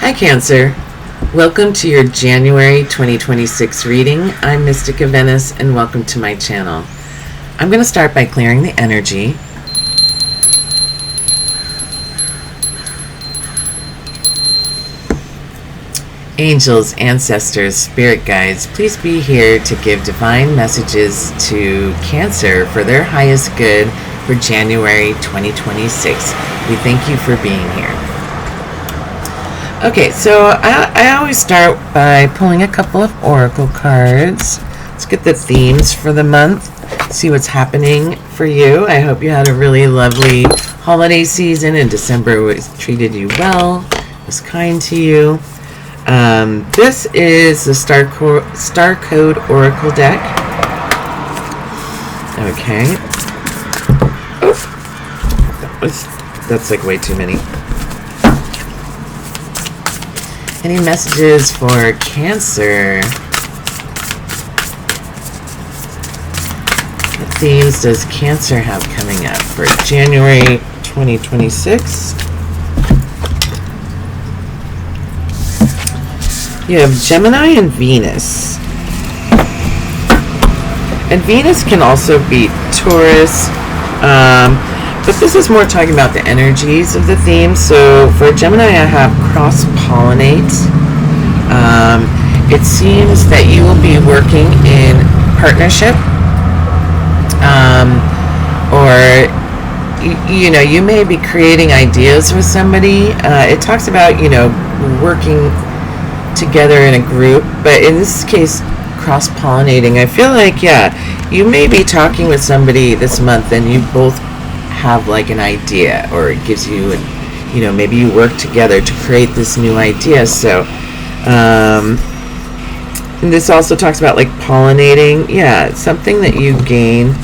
Hi Cancer, welcome to your January 2026 reading. I'm Mystica Venice and welcome to my channel. I'm going to start by clearing the energy. Angels, ancestors, spirit guides, please be here to give divine messages to Cancer for their highest good for January 2026. We thank you for being here. Okay, so I always start by pulling a couple of oracle cards. Let's get the themes for the month, see what's happening for you. I hope you had a really lovely holiday season and December treated you well, was kind to you. This is the Star Code Oracle deck. Okay. Oh, that's like way too many. Any messages for Cancer? What themes does Cancer have coming up for January 2026? You have Gemini and Venus. And Venus can also be Taurus. But this is more talking about the energies of the theme. So for Gemini, I have cross-pollinate. It seems that you will be working in partnership. Or, you may be creating ideas with somebody. It talks about, working together in a group, but in this case cross-pollinating. I feel like you may be talking with somebody this month and you both have like an idea, or it gives you maybe you work together to create this new idea. So and this also talks about like pollinating. It's something that you gain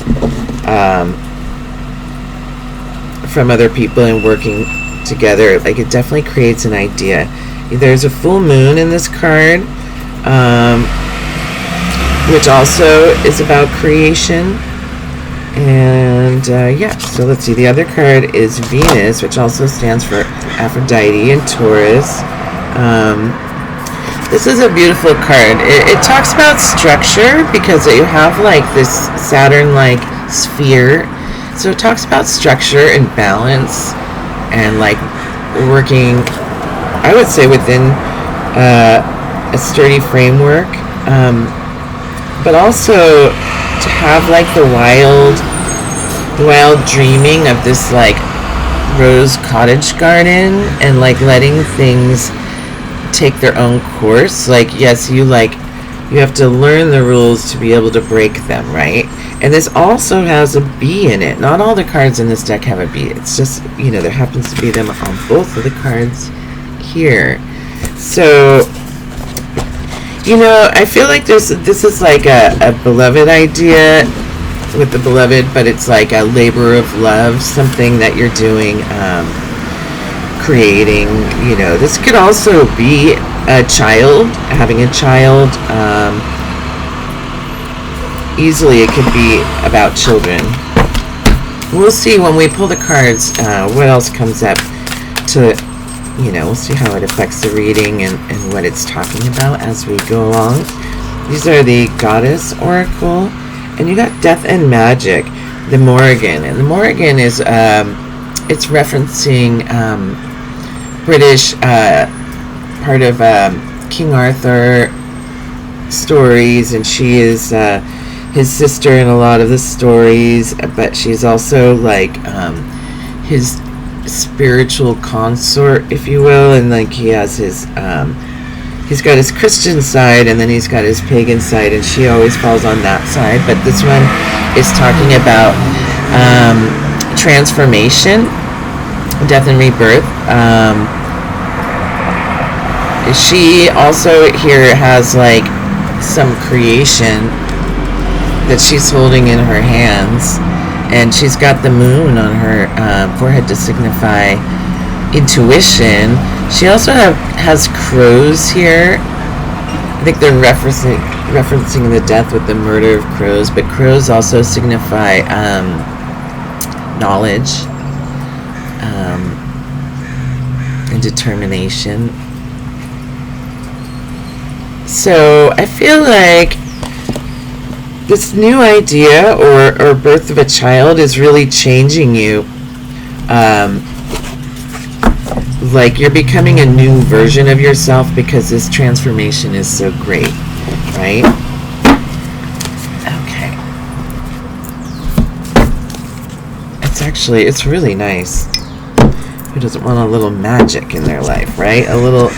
from other people and working together. Like it definitely creates an idea. There's a full moon in this card, which also is about creation. And so let's see. The other card is Venus, which also stands for Aphrodite and Taurus. This is a beautiful card. It talks about structure because you have like this Saturn-like sphere. So it talks about structure and balance and like working, I would say, within a sturdy framework, but also to have like the wild dreaming of this like rose cottage garden and like letting things take their own course. Like, yes, you have to learn the rules to be able to break them, right? And this also has a bee in it. Not all the cards in this deck have a bee. It's just, there happens to be them on both of the cards here. So I feel like this is like a beloved idea with the beloved, but it's like a labor of love, something that you're doing, creating. This could also be a child, having a child. Easily it could be about children. We'll see when we pull the cards what else comes up to. We'll see how it affects the reading and what it's talking about as we go along. These are the Goddess Oracle. And you got Death and Magic, the Morrigan. And the Morrigan is, it's referencing British, part of King Arthur stories. And she is his sister in a lot of the stories. But she's also like his spiritual consort, if you will, and like he has his he's got his Christian side and then he's got his pagan side, and she always falls on that side. But this one is talking about transformation, death and rebirth. She also here has like some creation that she's holding in her hands. And she's got the moon on her forehead to signify intuition. She also has crows here. I think they're referencing the death with the murder of crows. But crows also signify knowledge and determination. So I feel like this new idea or birth of a child is really changing you. Like you're becoming a new version of yourself because this transformation is so great, right? Okay. It's really nice. Who doesn't want a little magic in their life, right? A little,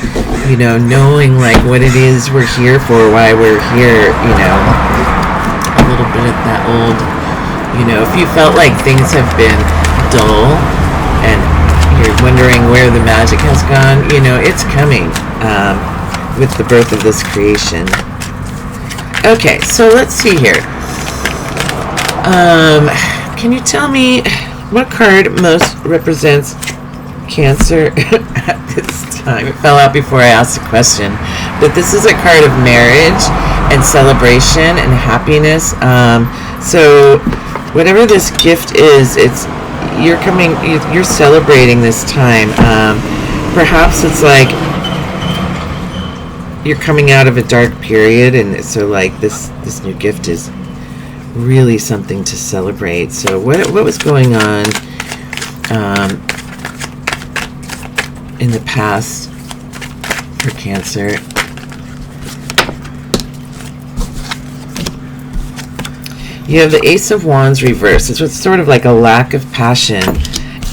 knowing like what it is we're here for, why we're here, a little bit of that old, if you felt like things have been dull and you're wondering where the magic has gone, it's coming with the birth of this creation. Okay, so let's see here. Can you tell me what card most represents Cancer at this time? It fell out before I asked the question, but this is a card of marriage and celebration and happiness. So whatever this gift is, you're celebrating this time. Perhaps it's like you're coming out of a dark period, and so like this new gift is really something to celebrate. So what was going on in the past for Cancer? You have the Ace of Wands reversed. It's sort of like a lack of passion.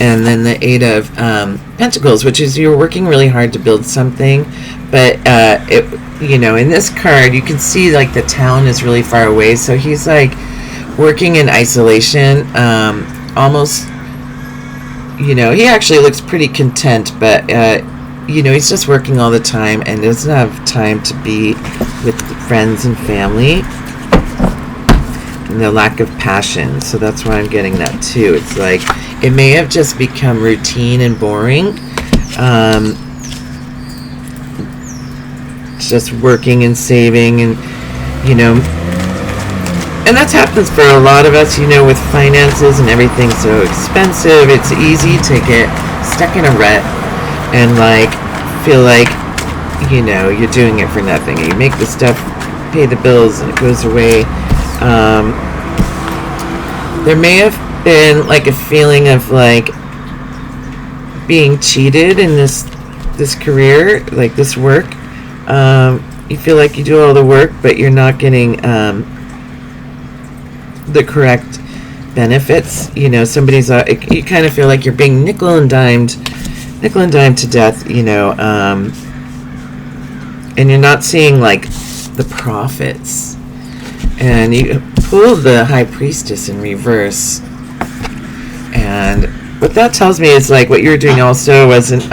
And then the Eight of Pentacles, which is you're working really hard to build something. But, in this card, you can see like the town is really far away. So he's like working in isolation. Almost, he actually looks pretty content. But, he's just working all the time and doesn't have time to be with friends and family. And the lack of passion. So that's why I'm getting that too. It's like it may have just become routine and boring. Just working and saving and and that happens for a lot of us, with finances and everything so expensive. It's easy to get stuck in a rut and like feel like you're doing it for nothing. You make the stuff, pay the bills, and it goes away. There may have been like a feeling of like being cheated in this career, like this work. You feel like you do all the work, but you're not getting the correct benefits. Somebody's you kind of feel like you're being nickel and dimed to death. And you're not seeing like the profits. And you pull the High Priestess in reverse. And what that tells me is like what you were doing also wasn't,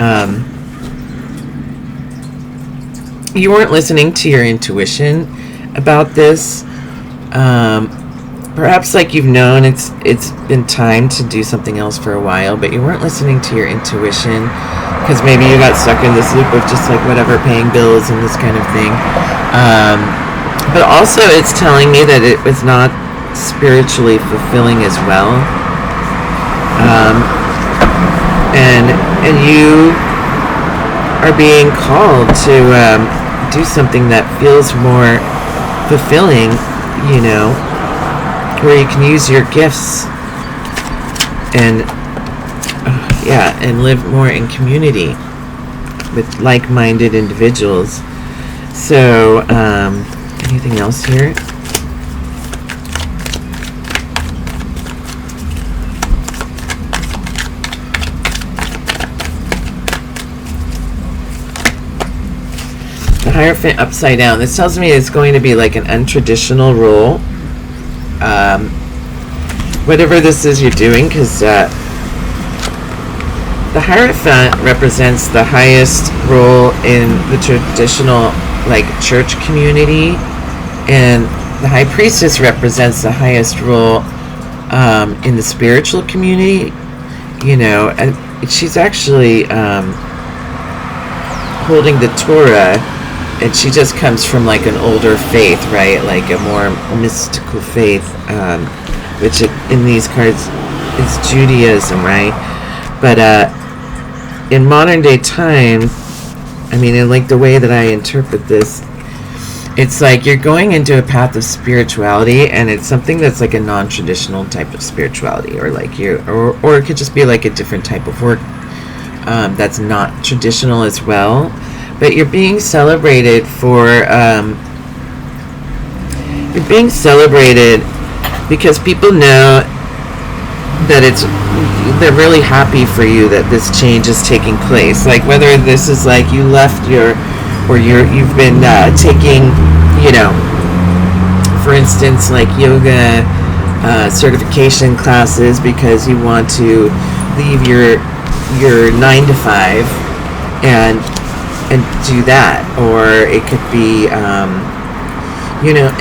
you weren't listening to your intuition about this. Perhaps like you've known it's been time to do something else for a while, but you weren't listening to your intuition because maybe you got stuck in this loop of just like whatever, paying bills and this kind of thing. But also it's telling me that it was not spiritually fulfilling as well. And you are being called to do something that feels more fulfilling, where you can use your gifts and and live more in community with like-minded individuals. So anything else here? The Hierophant upside down. This tells me it's going to be like an untraditional role. Whatever this is you're doing, because the Hierophant represents the highest role in the traditional like church community, and the High Priestess represents the highest role in the spiritual community. And she's actually holding the Torah, and she just comes from like an older faith, right? Like a more mystical faith, which in these cards is Judaism, right? But in modern day time, I mean, in like the way that I interpret this, It's like you're going into a path of spirituality, and it's something that's like a non-traditional type of spirituality, or like or it could just be like a different type of work that's not traditional as well. But you're being celebrated for you're being celebrated because people know that they're really happy for you that this change is taking place. Like whether this is like you left you've been taking, for instance, like yoga certification classes because you want to leave your 9 to 5 and do that, or it could be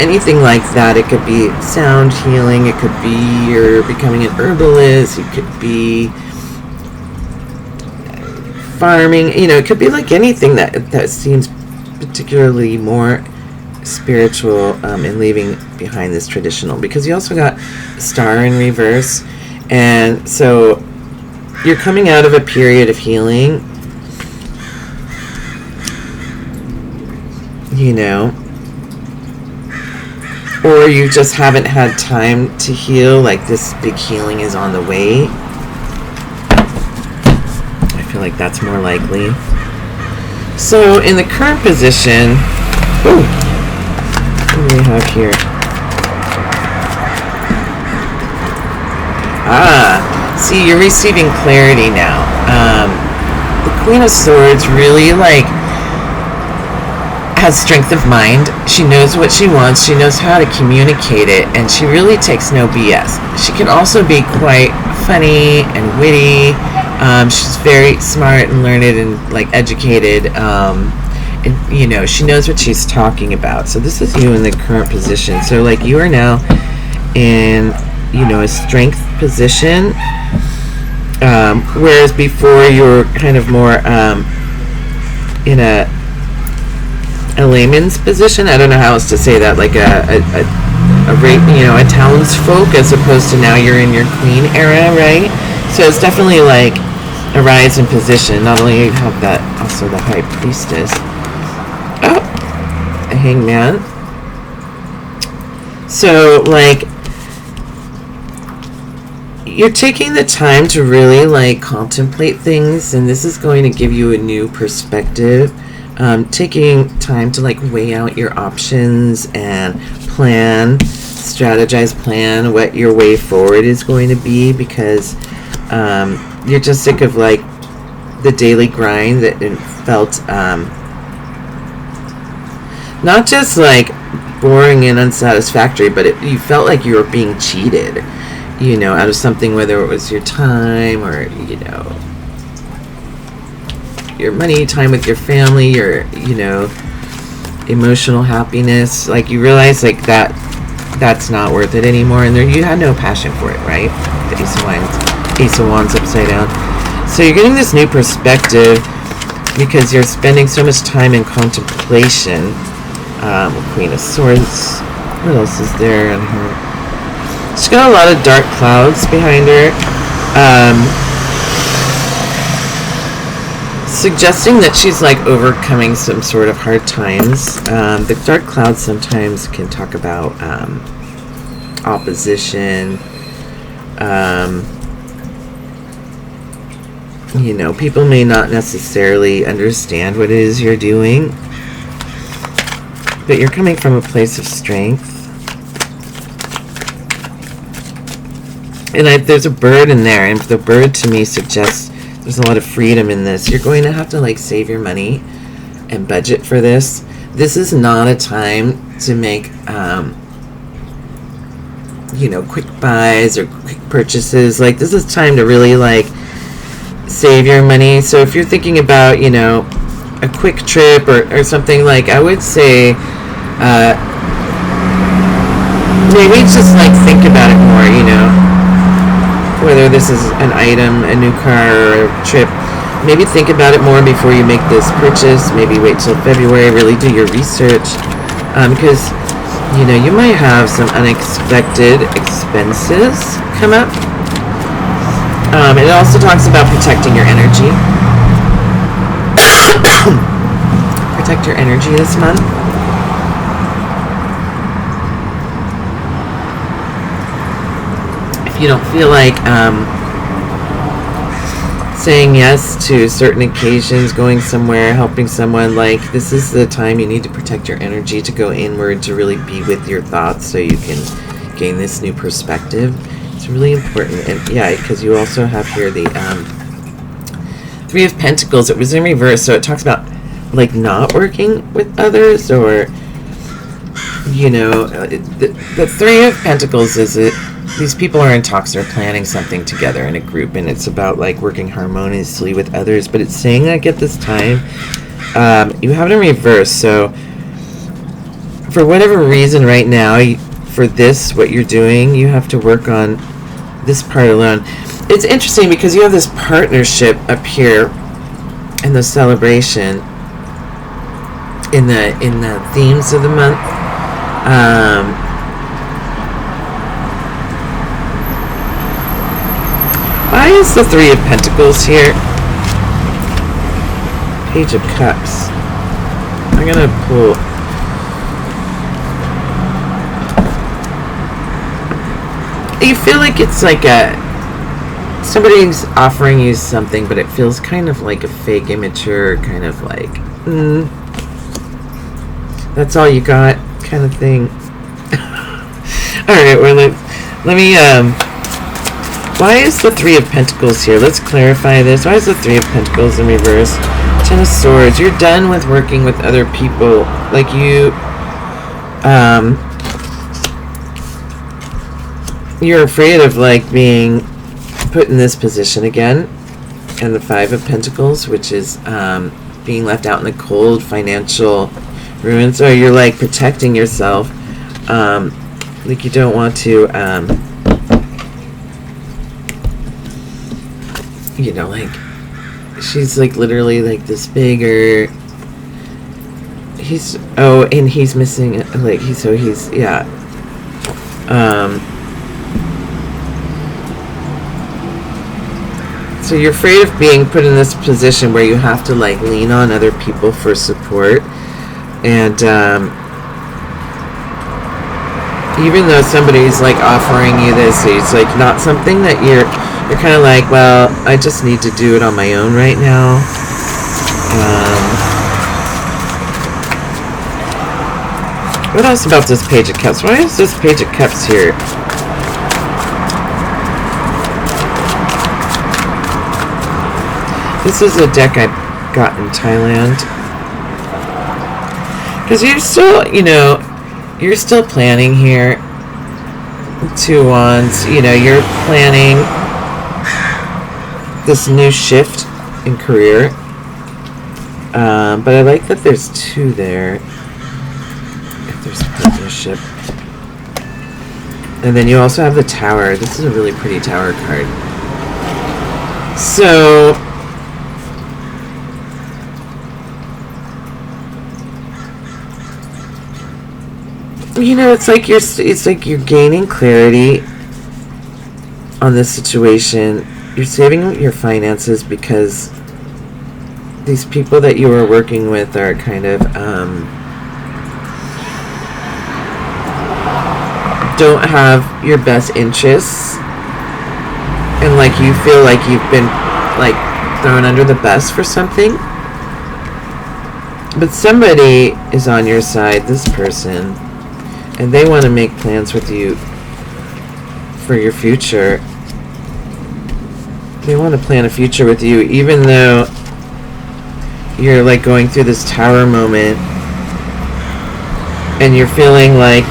anything like that. It could be sound healing, it could be you're becoming an herbalist, it could be farming, it could be like anything that seems particularly more spiritual, and leaving behind this traditional, because you also got star in reverse, and so you're coming out of a period of healing, or you just haven't had time to heal, like this big healing is on the way. I feel like that's more likely. So in the current position, what do we have here? See, you're receiving clarity now. The Queen of Swords really has strength of mind. She knows what she wants. She knows how to communicate it, and she really takes no BS. She can also be quite funny and witty. She's very smart and learned and educated, and she knows what she's talking about. So this is you in the current position. So you are now in a strength position, whereas before you were kind of more in a layman's position. I don't know how else to say that, like a townsfolk, as opposed to now you're in your queen era, right? So it's definitely a rise in position. Not only you have that, also the high priestess. Oh, a hangman. So you're taking the time to really contemplate things, and this is going to give you a new perspective. Taking time to weigh out your options and strategize, what your way forward is going to be, because you're just sick of the daily grind that felt not just boring and unsatisfactory, but you felt like you were being cheated, out of something, whether it was your time or your money, time with your family, your emotional happiness. You realize that's not worth it anymore, and you had no passion for it, right? The Ace of Wands upside down. So you're getting this new perspective because you're spending so much time in contemplation. Queen of Swords. What else is there in her? She's got a lot of dark clouds behind her. Suggesting that she's overcoming some sort of hard times. The dark clouds sometimes can talk about opposition. People may not necessarily understand what it is you're doing, but you're coming from a place of strength. And there's a bird in there, and the bird to me suggests there's a lot of freedom in this. You're going to have to save your money and budget for this. This is not a time to make quick buys or quick purchases. This is time to really save your money. So if you're thinking about a quick trip or something, I would say maybe just think about it more, whether this is an item, a new car, or a trip. Maybe think about it more before you make this purchase. Maybe wait till February, really do your research, because you might have some unexpected expenses come up. It also talks about protecting your energy. Protect your energy this month. if you don't feel like saying yes to certain occasions, going somewhere, helping someone, like, this is the time you need to protect your energy to go inward, to really be with your thoughts so you can gain this new perspective. It's really important. And yeah, because you also have here the Three of Pentacles. It was in reverse, so it talks about like not working with others, or the Three of Pentacles is it. These people are in talks, they're planning something together in a group, and it's about like working harmoniously with others. But it's saying like at this time, you have it in reverse. So for whatever reason right now, for this, what you're doing, you have to work on this part alone. It's interesting because you have this partnership up here in the celebration, in the themes of the month. Why is the Three of Pentacles here? Page of Cups. I'm gonna pull. You feel like it's like somebody's offering you something, but it feels kind of like a fake, immature, kind of like, that's all you got kind of thing. Alright, well, let me, why is the Three of Pentacles here? Let's clarify this. Why is the Three of Pentacles in reverse? Ten of Swords. You're done with working with other people. Like you're afraid of like being put in this position again. And the Five of Pentacles, which is being left out in the cold, financial ruin. So you're like protecting yourself. Like you don't want to like, she's like literally like this big, or and he's missing, like, he's so you're afraid of being put in this position where you have to like lean on other people for support. And even though somebody's like offering you this, it's like not something that you're kind of like, well, I just need to do it on my own right now. What else about this Page of Cups? Why is this Page of Cups here? This is a deck I got in Thailand. Because you're still planning here. Two Wands, you're planning this new shift in career. But I like that there's two there. If there's partnership. And then you also have the Tower. This is a really pretty Tower card. So it's like you're gaining clarity on this situation. You're saving your finances because these people that you are working with are kind of don't have your best interests, and like you feel like you've been like thrown under the bus for something. But somebody is on your side, this person, and they want to make plans with you for your future. They want to plan a future with you, even though you're like going through this Tower moment and you're feeling like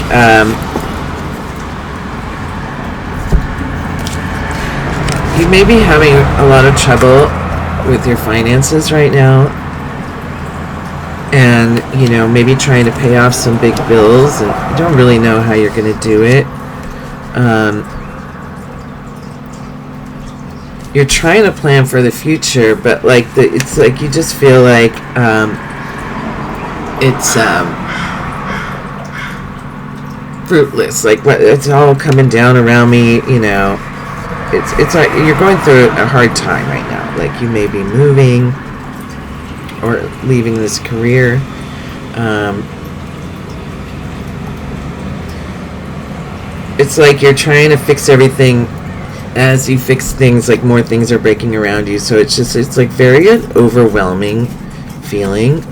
you may be having a lot of trouble with your finances right now, and maybe trying to pay off some big bills, and you don't really know how you're going to do it. You're trying to plan for the future, but like it's like you just feel like it's fruitless. Like, what, it's all coming down around me. It's like you're going through a hard time right now. Like, you may be moving or leaving this career. It's like you're trying to fix everything as you fix things, like more things are breaking around you. So it's like very an overwhelming feeling.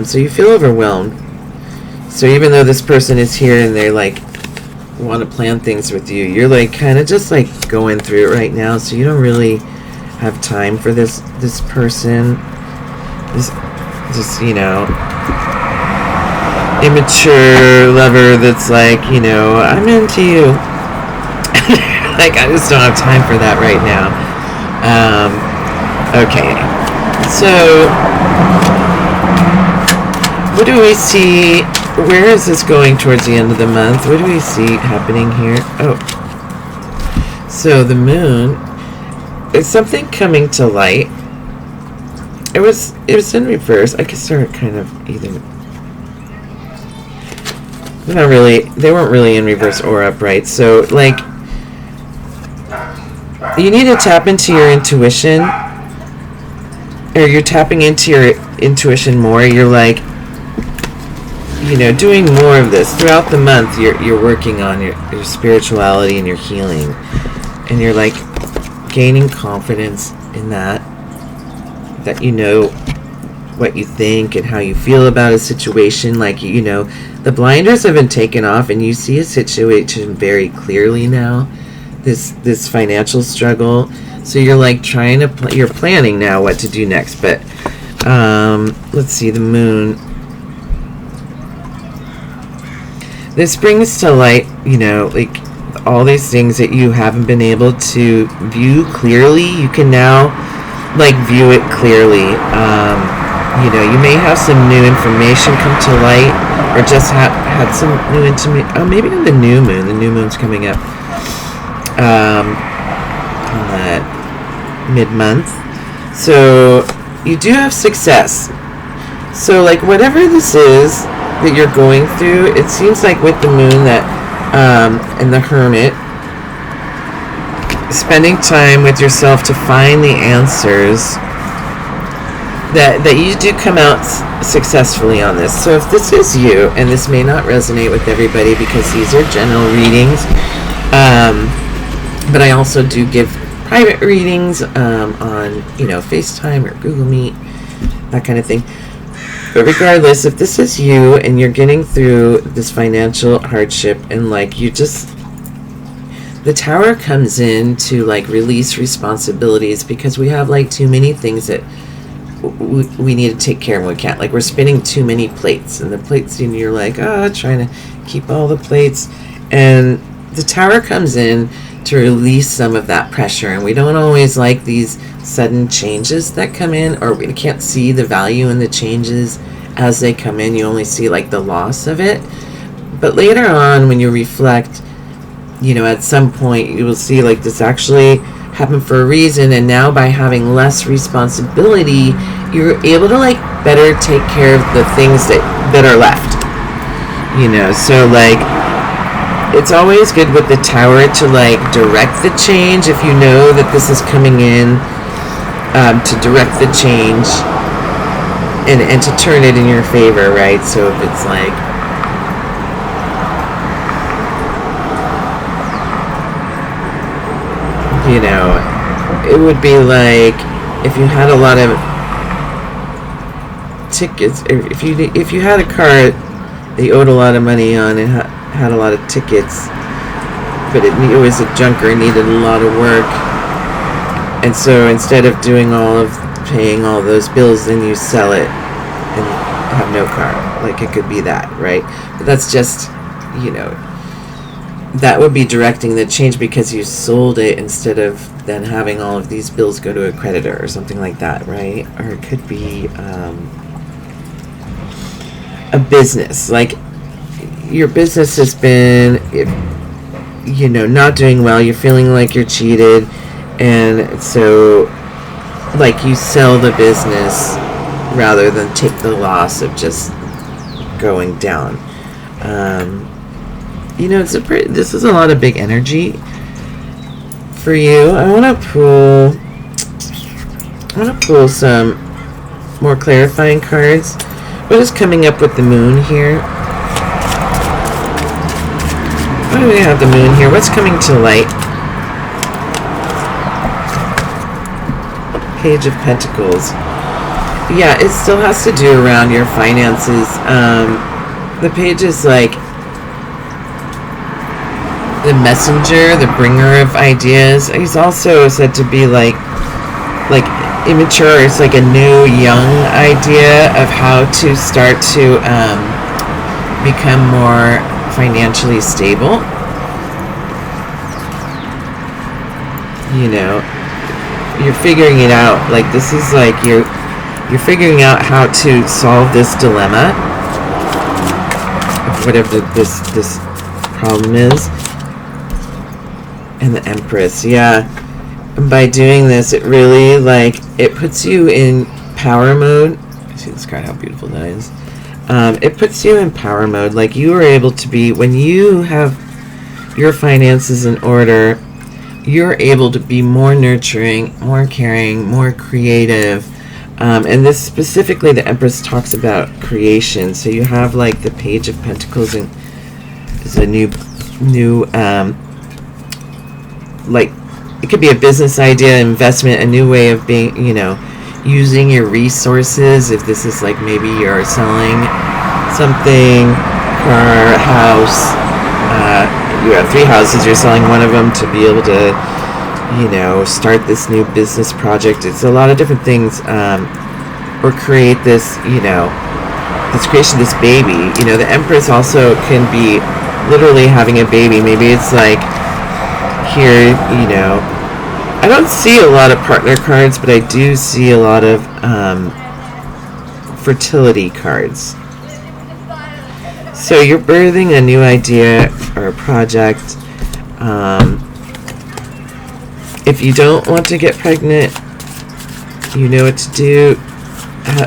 So you feel overwhelmed. So even though this person is here and they like want to plan things with you, you're like kind of just like going through it right now. So you don't really have time for this person. This immature lover that's like, I'm into you. Like, I just don't have time for that right now. Okay. So, what do we see? Where is this going towards the end of the month? What do we see happening here? Oh. So, the moon is something coming to light. It was in reverse. I guess they're kind of either... Not really. They weren't really in reverse or upright. So, like... You need to tap into your intuition, or you're tapping into your intuition more. You're like, doing more of this throughout the month. You're working on your spirituality and your healing, and you're like gaining confidence in that you know what you think and how you feel about a situation. Like, the blinders have been taken off, and you see a situation very clearly now. This financial struggle, so you're like trying to you're planning now what to do next. But let's see, the moon, this brings to light like all these things that you haven't been able to view clearly. You can now like view it clearly. You may have some new information come to light, or just had some new maybe on the new moon. The new moon's coming up on that mid-month. So you do have success. So like whatever this is that you're going through, it seems like with the moon that and the hermit, spending time with yourself to find the answers, that you do come out successfully on this. So if this is you, and this may not resonate with everybody because these are general readings, but I also do give private readings on, FaceTime or Google Meet, that kind of thing. But regardless, if this is you and you're getting through this financial hardship and like the Tower comes in to like release responsibilities because we have like too many things that we need to take care of and we can't. Like we're spinning too many plates, and the plates, and you're like, trying to keep all the plates, and the Tower comes in to release some of that pressure. And we don't always like these sudden changes that come in, or we can't see the value in the changes as they come in. You only see like the loss of it. But later on, when you reflect, at some point you will see like this actually happened for a reason, and now by having less responsibility, you're able to like better take care of the things that are left. So like it's always good with the Tower to like direct the change if you know that this is coming in, to direct the change and to turn it in your favor, right? So if it's like, it would be like if you had a lot of tickets, if you had a car that you owed a lot of money on and had a lot of tickets, but it was a junker, needed a lot of work, and so instead of paying all those bills, then you sell it and have no car. Like it could be that, right? But that's just, that would be directing the change because you sold it instead of then having all of these bills go to a creditor or something like that, right? Or it could be a business. Like your business has been, not doing well. You're feeling like you're cheated, and so like you sell the business rather than take the loss of just going down. This is a lot of big energy for you. I want to pull some more clarifying cards. What is coming up with the moon here? Why do we have the moon here? What's coming to light Page of Pentacles. Yeah, it still has to do around your finances. The page is like the messenger, the bringer of ideas. He's also said to be like immature. It's like a new, young idea of how to start to become more financially stable. You know, you're figuring it out. Like, this is like you're figuring out how to solve this dilemma, whatever this problem is. And the Empress, yeah. And by doing this, it really, like, it puts you in power mode. See this card, how beautiful that is. It puts you in power mode. Like, you are able to be, when you have your finances in order, you're able to be more nurturing, more caring, more creative. And this specifically, the Empress talks about creation. So you have, like, the Page of Pentacles and is a new like, it could be a business idea, investment, a new way of being, you know, using your resources. If this is like, maybe you're selling something, car, house, you have 3 houses, you're selling one of them to be able to, you know, start this new business project. It's a lot of different things, or create this, you know, this creation, this baby. You know, the Empress also can be literally having a baby. Maybe it's like, here, you know, I don't see a lot of partner cards, but I do see a lot of fertility cards. So you're birthing a new idea or a project. If you don't want to get pregnant, you know what to do.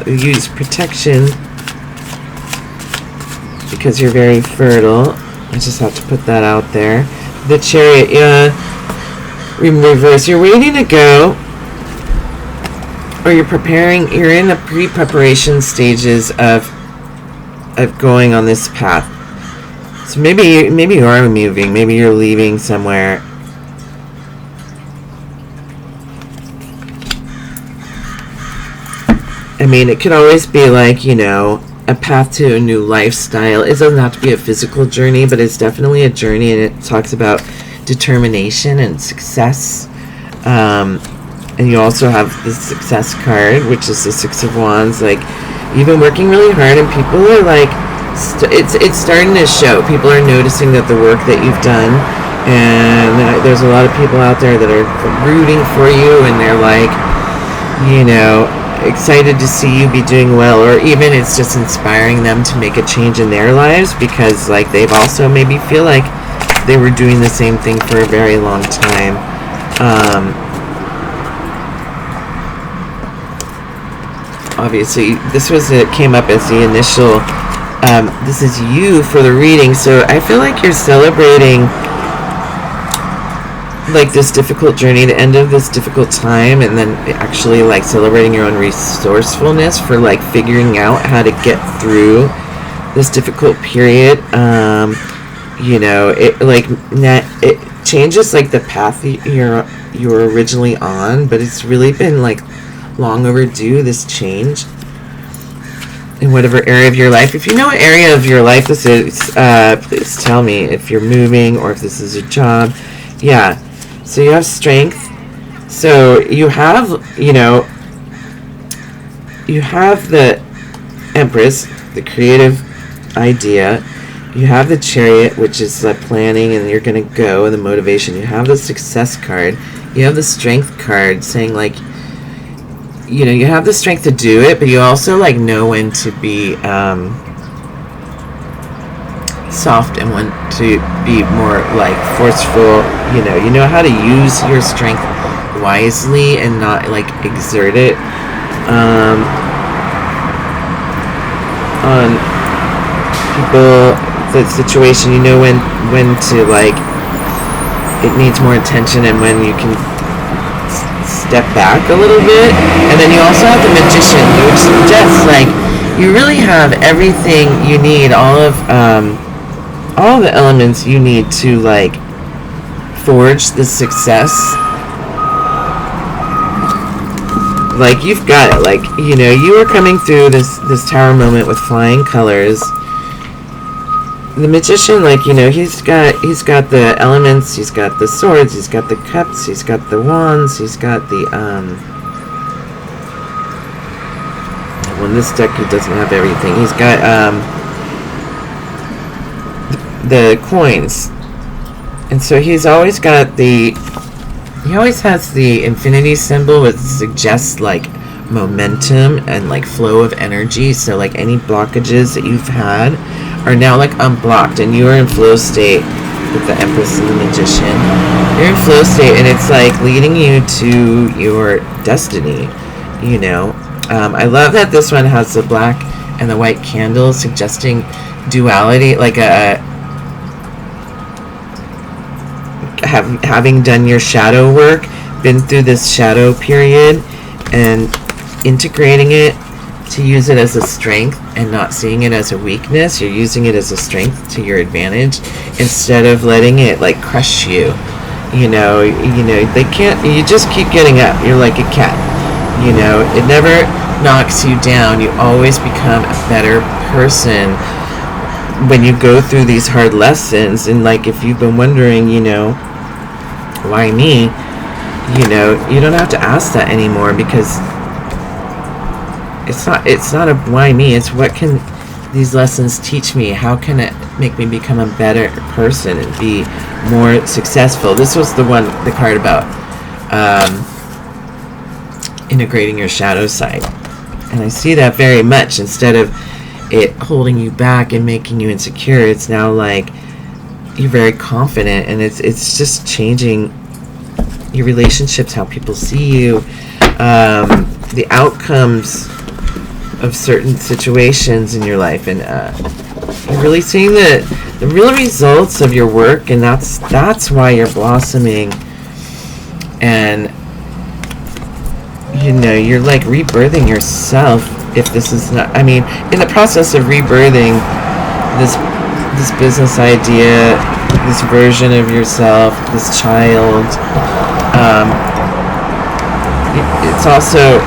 Use protection because you're very fertile. I just have to put that out there. The Chariot, yeah, in reverse. You're waiting to go, or you're preparing. You're in the pre-preparation stages of going on this path. So maybe you are moving. Maybe you're leaving somewhere. I mean, it could always be like, you know, a path to a new lifestyle. It doesn't have to be a physical journey, but it's definitely a journey, and it talks about determination and success. And you also have the Success card, which is the 6 of Wands. Like, you've been working really hard, and people are like, it's starting to show. People are noticing that the work that you've done, and there's a lot of people out there that are rooting for you, and they're like, you know, excited to see you be doing well, or even it's just inspiring them to make a change in their lives, because like they've also maybe feel like they were doing the same thing for a very long time. Obviously this was, it came up as the initial, this is you for the reading, so I feel like you're celebrating like this difficult journey, the end of this difficult time, and then actually like celebrating your own resourcefulness for like figuring out how to get through this difficult period. You know, it like it changes like the path you were originally on, but it's really been like long overdue, this change in whatever area of your life. If you know what area of your life this is, please tell me if you're moving or if this is a job. Yeah. So you have strength. So you have, you know, you have the Empress, the creative idea. You have the Chariot, which is the planning, and you're going to go, and the motivation. You have the Success card. You have the Strength card saying, like, you know, you have the strength to do it, but you also, like, know when to be soft and when to be more like forceful. You know how to use your strength wisely and not like exert it on people, the situation. You know when to like, it needs more attention, and when you can step back a little bit. And then you also have the Magician, which suggests like you really have everything you need, all the elements you need to like forge the success like you've got it. Like, you know, you are coming through this tower moment with flying colors. The magician, like, you know, he's got the elements, he's got the swords, he's got the cups, he's got the wands, he's got the well, in this deck he doesn't have everything. He's got the coins. And so he's always got he always has the infinity symbol, which suggests like momentum and like flow of energy. So like any blockages that you've had are now like unblocked, and you are in flow state with the Empress and the Magician. You're in flow state, and it's like leading you to your destiny, you know. I love that this one has the black and the white candles, suggesting duality, like having done your shadow work, been through this shadow period, and integrating it to use it as a strength and not seeing it as a weakness. You're using it as a strength to your advantage instead of letting it like crush you. You know, they can't. You just keep getting up. You're like a cat. You know, it never knocks you down. You always become a better person when you go through these hard lessons. And like, if you've been wondering, you know, why me? You know, you don't have to ask that anymore, because it's not a why me, it's what can these lessons teach me? How can it make me become a better person and be more successful? This was the card about integrating your shadow side. And I see that very much. Instead of it holding you back and making you insecure, it's now like you're very confident, and it's just changing your relationships, how people see you, the outcomes of certain situations in your life, and you're really seeing the real results of your work, and that's why you're blossoming. And you know, you're like rebirthing yourself. If this is not, I mean, in the process of rebirthing this business idea, this version of yourself, this child, it's also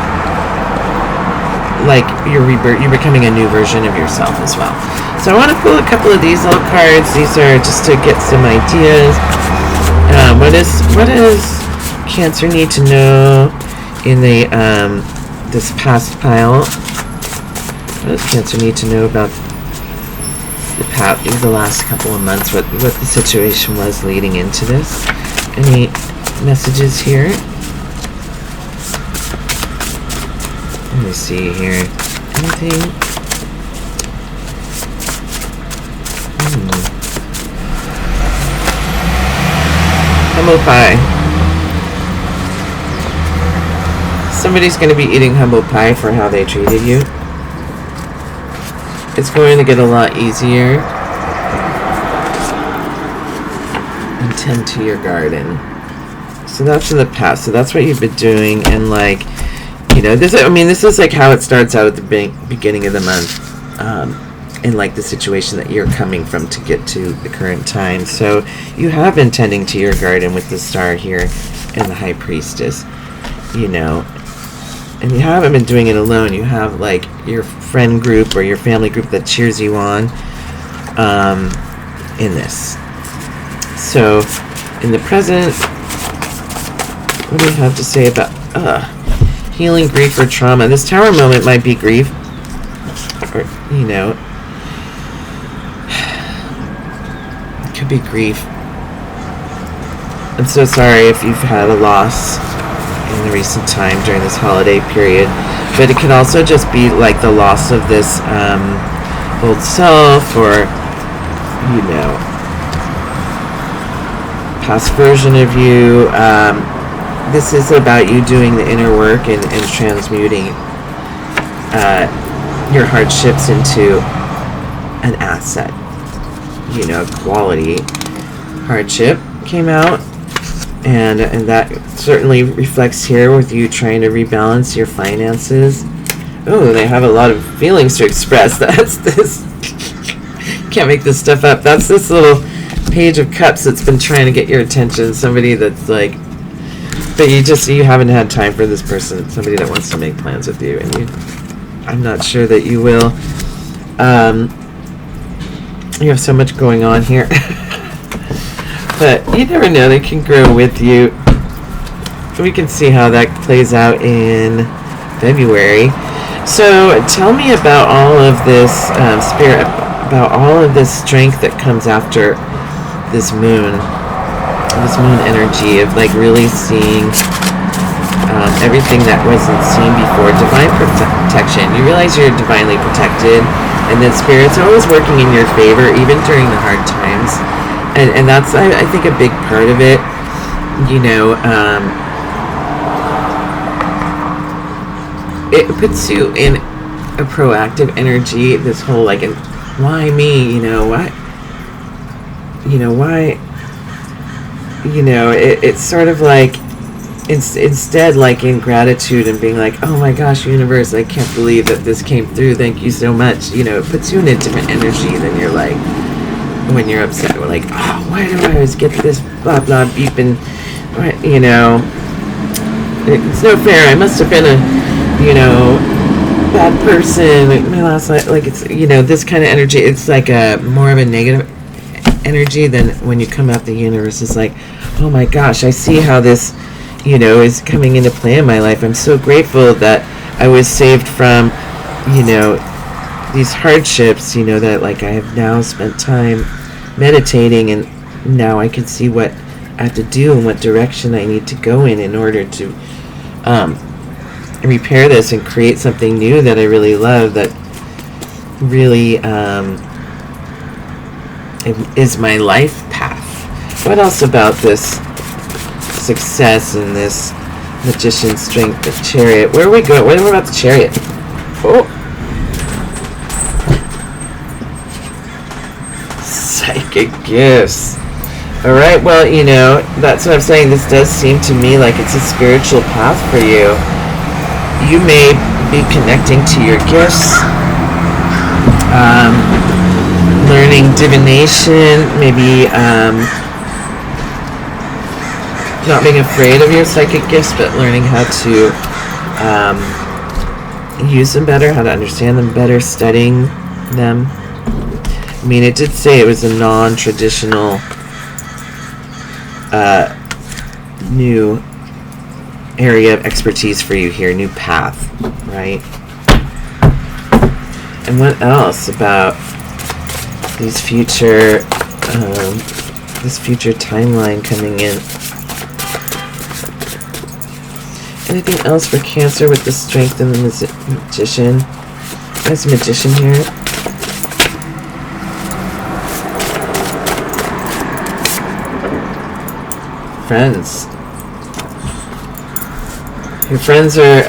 like you're becoming a new version of yourself as well. So I want to pull a couple of these little cards. These are just to get some ideas. What does Cancer need to know in the this past pile? What does Cancer need to know about the last couple of months? What the situation was leading into this? Any messages here? Let me see here. Anything? Humble pie. Somebody's going to be eating humble pie for how they treated you. It's going to get a lot easier. And tend to your garden. So that's in the past. So that's what you've been doing, and like, you know, this is like how it starts out at the beginning of the month, and like the situation that you're coming from to get to the current time. So you have been tending to your garden with the star here and the High Priestess, you know, and you haven't been doing it alone. You have like your friend group or your family group that cheers you on in this. So in the present, what do you have to say about healing grief or trauma? This tower moment might be grief, or, you know, it could be grief. I'm so sorry if you've had a loss in the recent time during this holiday period, but it can also just be like the loss of this old self, or, you know, past version of you. This is about you doing the inner work and transmuting your hardships into an asset. You know, quality hardship came out, and that certainly reflects here with you trying to rebalance your finances. Oh, they have a lot of feelings to express. That's this. Can't make this stuff up. That's this little Page of Cups that's been trying to get your attention. Somebody that's like But you haven't had time for this person, somebody that wants to make plans with you, and I'm not sure that you will. You have so much going on here. But you never know, they can grow with you. We can see how that plays out in February. So tell me about all of this spirit, about all of this strength that comes after this moon energy of like really seeing everything that wasn't seen before. Divine protection. You realize you're divinely protected, and that Spirit's always working in your favor, even during the hard times. And that's, I think, a big part of it. It puts you in a proactive energy. This whole like, why me? Why? It's sort of like, instead, like in gratitude and being like, oh my gosh, universe, I can't believe that this came through. Thank you so much. It puts you in a different energy than you're like when you're upset. We're like, oh, why do I always get this blah blah beeping? It's no fair. I must have been a bad person. My last life, like it's this kind of energy. It's like a more of a negative energy than when you come out the universe. It's like, oh my gosh, I see how this is coming into play in my life. I'm so grateful that I was saved from these hardships, that like I have now spent time meditating, and now I can see what I have to do and what direction I need to go in order to repair this and create something new that I really love, that really is my life path. What else about this success and this magician strength, the chariot? Where are we going? What about the chariot? Oh, psychic gifts. All right, well, that's what I'm saying. This does seem to me like it's a spiritual path for you. You may be connecting to your gifts, learning divination, maybe not being afraid of your psychic gifts, but learning how to use them better, how to understand them better, studying them. I mean, it did say it was a non-traditional new area of expertise for you here, new path, right? And what else about these future, this future timeline coming in? Anything else for Cancer with the strength and the magician? There's a magician here. Friends. Your friends are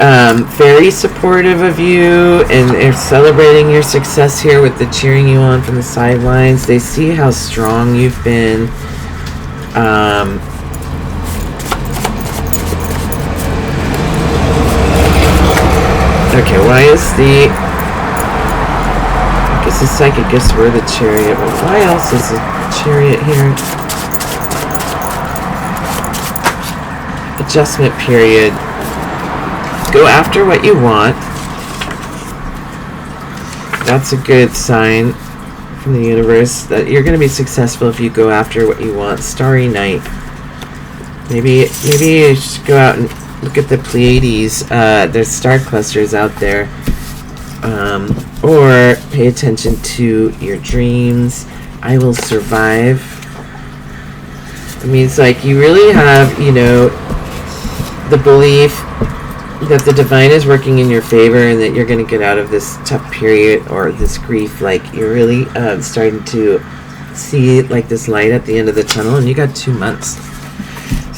very supportive of you, and they're celebrating your success here with the cheering you on from the sidelines. They see how strong you've been. Okay, why is I guess the psychic gifts were the chariot, but why else is the chariot here? Adjustment period. Go after what you want. That's a good sign from the universe that you're going to be successful if you go after what you want. Starry night. Maybe you should go out and look at the Pleiades. There's star clusters out there. Or pay attention to your dreams. I will survive. I mean, it's like you really have, the belief that the divine is working in your favor and that you're going to get out of this tough period or this grief. Like, you're really starting to see like this light at the end of the tunnel, and you got 2 months.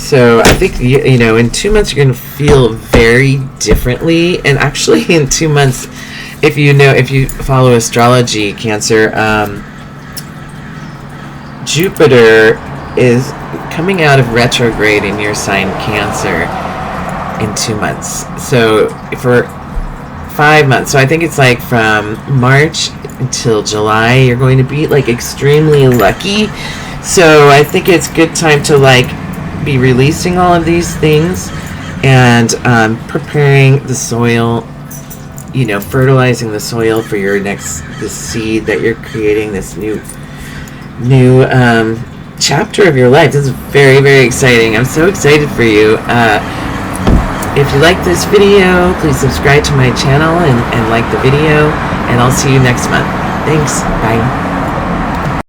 So I think, in 2 months you're going to feel very differently. And actually in 2 months, if you follow astrology, Cancer, Jupiter is coming out of retrograde in your sign, Cancer, in 2 months. So for 5 months. So I think it's like from March until July, you're going to be like extremely lucky. So I think it's good time to like be releasing all of these things and preparing the soil, fertilizing the soil for this seed that you're creating, this new chapter of your life. This is very, very exciting. I'm so excited for you. If you like this video, please subscribe to my channel and like the video, and I'll see you next month. Thanks. Bye.